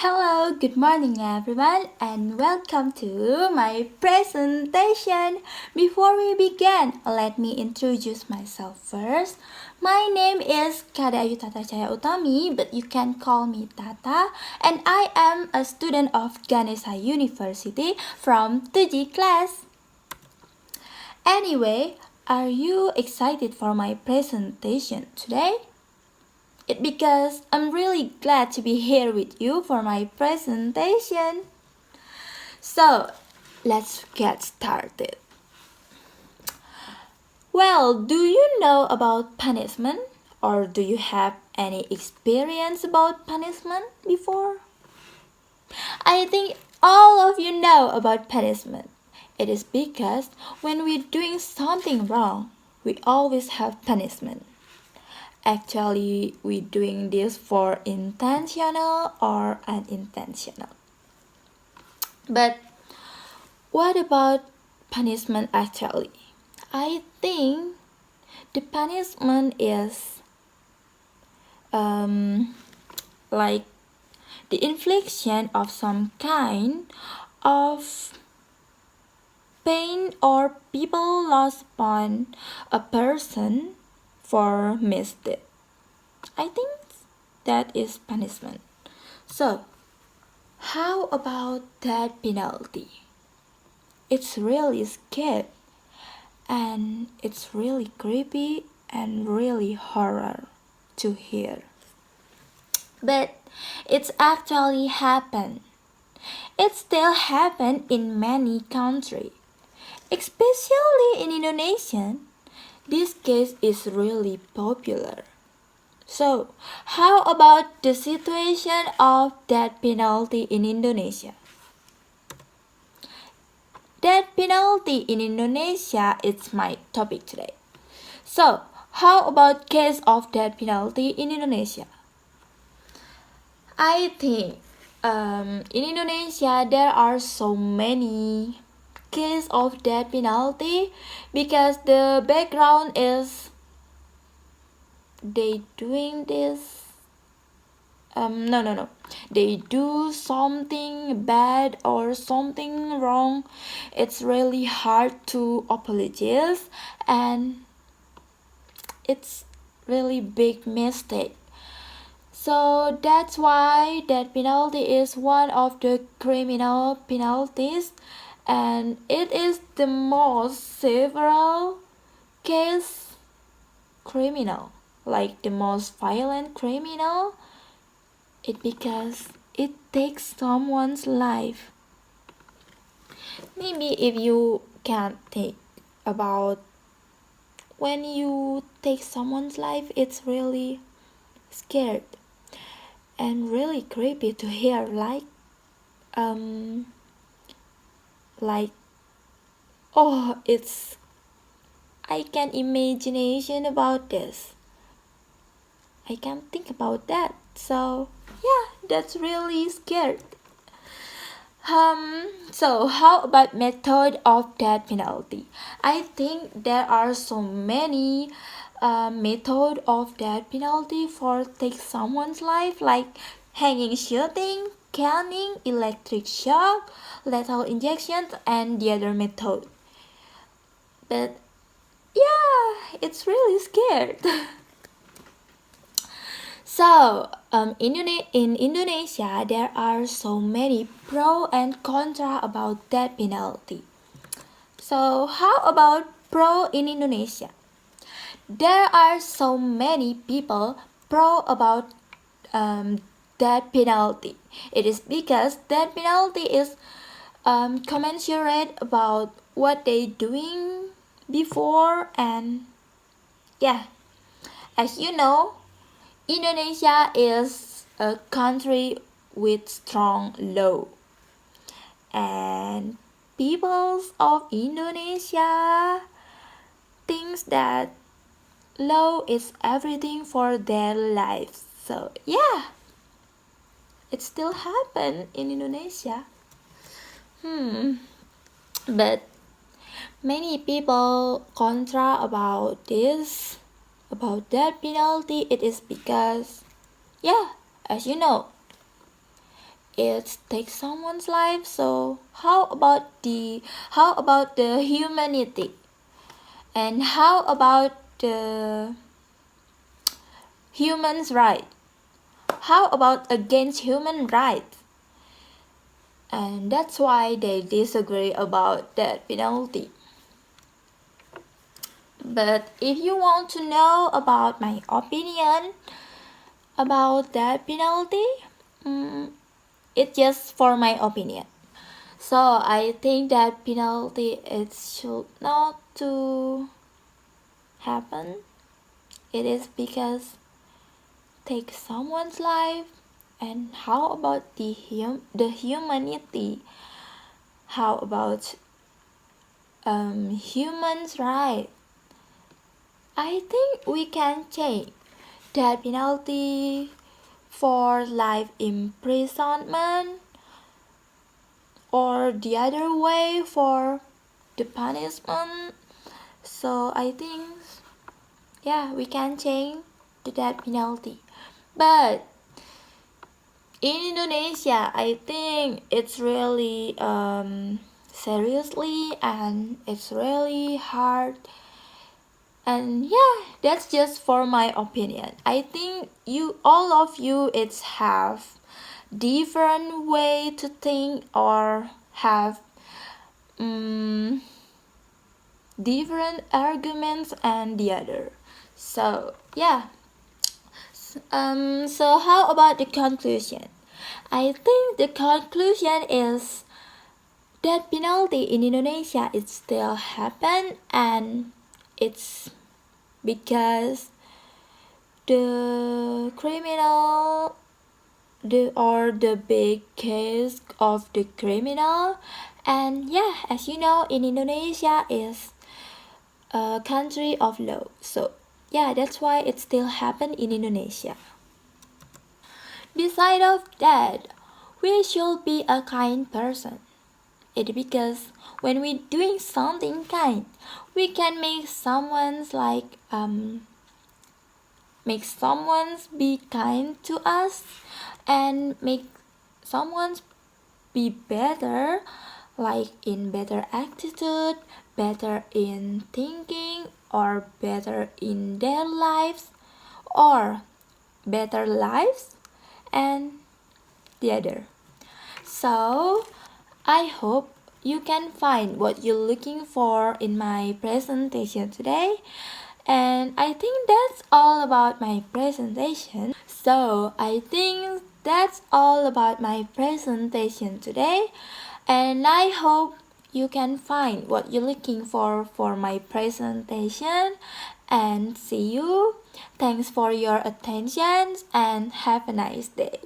Hello, good morning everyone, and welcome to my presentation. Before we begin, let me introduce myself first. My name is Kadek Tata Utami, but you can call me Tata, and I am a student of Ganesha University from 2G class. Anyway, are you excited for my presentation today? It's because I'm really glad to be here with you for my presentation. So, let's get started. Well, do you know about punishment? Or do you have any experience about punishment before? I think all of you know about punishment. It is because when we're doing something wrong, we always have punishment. Actually, we're doing this for intentional or unintentional. But what about punishment actually? I think the punishment is like the infliction of some kind of pain or people lost upon a person for misdeed. I think that is punishment. So, how about that penalty? It's really scary and it's really creepy and really horror to hear. But it's actually happened. It still happen in many countries, especially in Indonesia. This case is really popular. So, how about the situation of death penalty in Indonesia? Death penalty in Indonesia is my topic today. So, how about case of death penalty in Indonesia? I think in Indonesia there are so many cases of death penalty because the background is they doing this no, they do something bad or something wrong. It's really hard to apologize and it's really big mistake. So that's why that penalty is one of the criminal penalties and it is the most severe case criminal, like the most violent criminal. It because it takes someone's life. Maybe if you can't think about when you take someone's life, it's really scared and really creepy to hear like oh it's I can imagination about this. I can't think about that. So yeah, that's really scared. So how about method of death penalty? I think there are so many method of death penalty for take someone's life, like hanging, shooting, caning, electric shock, lethal injections, and the other method. But yeah, it's really scared. So, in Indonesia, there are so many pro and contra about death penalty. So, how about pro in Indonesia? There are so many people pro about death penalty. It is because death penalty is commensurate about what they doing before and yeah, as you know, Indonesia is a country with strong law and peoples of Indonesia thinks that law is everything for their lives. So yeah, it still happen in Indonesia. But many people contra about this, about that penalty. It is because, yeah, as you know, it takes someone's life. So how about the humanity? And how about the humans' right? How about against human rights? And that's why they disagree about that penalty. But if you want to know about my opinion about that penalty, it's just for my opinion. So I think that penalty it should not to happen. It is because take someone's life. And how about the humanity? How about humans' right? I think we can change that penalty for life imprisonment, or the other way for the punishment. So I think, yeah, we can change the death penalty. But in Indonesia, I think it's really seriously, and it's really hard. And yeah, that's just for my opinion. I think all of you, it's have different way to think, or have different arguments and the other. So yeah. So how about the conclusion? I think the conclusion is that penalty in Indonesia it still happen, and it's because the criminal the big case of the criminal. And yeah, as you know, in Indonesia is a country of law. So yeah, that's why it still happen in Indonesia. Beside of that, we should be a kind person. It because when we doing something kind, we can make someone's make someone's be kind to us, and make someone's be better, like in better attitude, better in thinking, or better in their lives, or better lives, and the other. So I hope you can find what you're looking for in my presentation today. And I think that's all about my presentation. So I think that's all about my presentation today. And I hope you can find what you're looking for my presentation. And see you. Thanks for your attention and have a nice day.